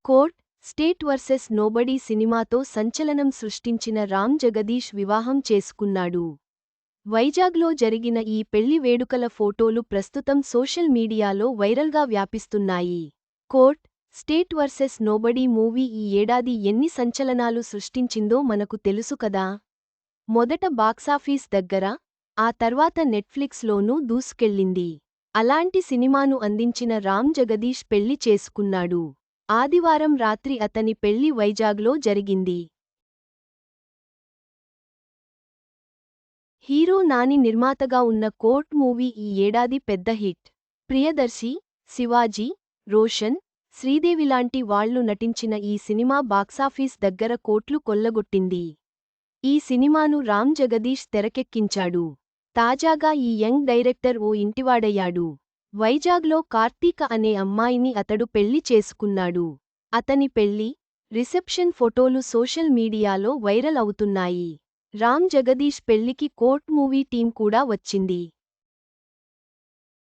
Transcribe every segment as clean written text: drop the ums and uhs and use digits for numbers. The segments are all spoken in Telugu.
కోర్ట్ స్టేట్ వర్సెస్ నోబడీ సినిమాతో సంచలనం సృష్టించిన రామ్ జగదీష్ వివాహం చేసుకున్నాడు. వైజాగ్లో జరిగిన ఈ పెళ్లి వేడుకల ఫోటోలు ప్రస్తుతం సోషల్ మీడియాలో వైరల్గా వ్యాపిస్తున్నాయి. Court State versus Nobody movie ఈ ఏడాది ఎన్ని సంచలనాలు సృష్టించిందో మనకు తెలుసు కదా. మొదట బాక్సాఫీస్ దగ్గర, ఆ తర్వాత నెట్ఫ్లిక్స్లోనూ దూసుకెళ్లింది. అలాంటి సినిమాను అందించిన రామ్ జగదీష్ పెళ్లి చేసుకున్నాడు. ఆదివారం రాత్రి అతని పెళ్లి వైజాగ్లో జరిగింది. హీరో నాని నిర్మాతగా ఉన్న కోర్ట్ మూవీ ఈ ఏడాది పెద్ద హిట్. ప్రియదర్శి, శివాజీ, రోషన్, శ్రీదేవిలాంటి వాళ్లు నటించిన ఈ సినిమా బాక్సాఫీస్ దగ్గర కోట్లు కొల్లగొట్టింది. ఈ సినిమాను రామ్ జగదీష్ తెరకెక్కించాడు. తాజాగా ఈ యంగ్ డైరెక్టర్ ఓ ఇంటివాడయ్యాడు. వైజాగ్లో కార్తీక అనే అమ్మాయిని అతడు పెళ్లి చేసుకున్నాడు. అతని పెళ్లి, రిసెప్షన్ ఫోటోలు సోషల్ మీడియాలో వైరల్ అవుతున్నాయి. రామ్ జగదీష్ పెళ్లికి కోర్ట్ మూవీ టీం కూడా వచ్చింది.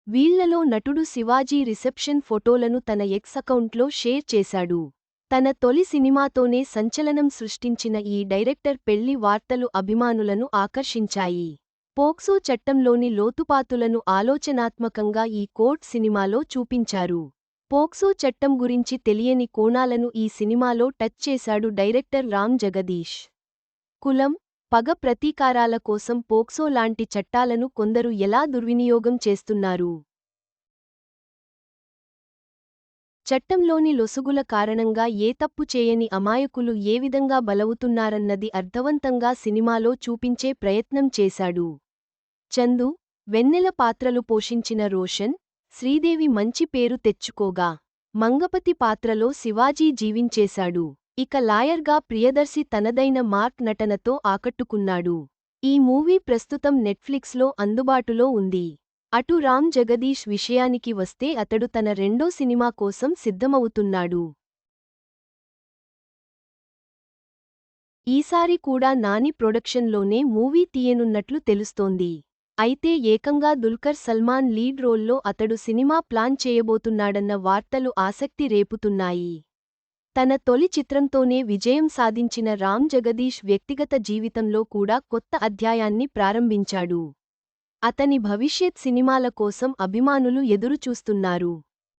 వీళ్లలో నటుడు శివాజీ రిసెప్షన్ ఫోటోలను తన ఎక్స్ అకౌంట్లో షేర్ చేశాడు. తన తొలి సినిమాతోనే సంచలనం సృష్టించిన ఈ డైరెక్టర్ పెళ్లి వార్తలు అభిమానులను ఆకర్షించాయి. పోక్సో చట్టంలోని లోతుపాతులను ఆలోచనాత్మకంగా ఈ కోర్ట్ సినిమాలో చూపించారు. పోక్సో చట్టం గురించి తెలియని కోణాలను ఈ సినిమాలో టచ్ చేశాడు డైరెక్టర్ రామ్ జగదీష్. కులం, పగ ప్రతీకారాల కోసం పోక్సో లాంటి చట్టాలను కొందరు ఎలా దుర్వినియోగం చేస్తున్నారు. చట్టంలోని లొసుగుల కారణంగా ఏ తప్పు చేయని అమాయకులు ఏ విధంగా బలవుతున్నారన్నది అర్థవంతంగా సినిమాలో చూపించే ప్రయత్నం చేశాడు. చందు, వెన్నెల పాత్రలు పోషించిన రోషన్, శ్రీదేవి మంచి పేరు తెచ్చుకోగా, మంగపతి పాత్రలో శివాజీ జీవించేశాడు. ఇక లాయర్గా ప్రియదర్శి తనదైన మార్క్ నటనతో ఆకట్టుకున్నాడు. ఈ మూవీ ప్రస్తుతం నెట్ఫ్లిక్స్లో అందుబాటులో ఉంది. అటు రామ్ జగదీష్ విషయానికి వస్తే అతడు తన రెండో సినిమా కోసం సిద్ధమవుతున్నాడు. ఈసారి కూడా నాని ప్రొడక్షన్లోనే మూవీ తీయనున్నట్లు తెలుస్తోంది. అయితే ఏకంగా దుల్కర్ సల్మాన్ లీడ్ రోల్లో అతడు సినిమా ప్లాన్ చేయబోతున్నాడన్న వార్తలు ఆసక్తి రేపుతున్నాయి. తన తొలి చిత్రంతోనే విజయం సాధించిన రామ్ జగదీష్ వ్యక్తిగత జీవితంలో కూడా కొత్త అధ్యాయాన్ని ప్రారంభించాడు. అతని భవిష్యత్ సినిమాల కోసం అభిమానులు ఎదురుచూస్తున్నారు.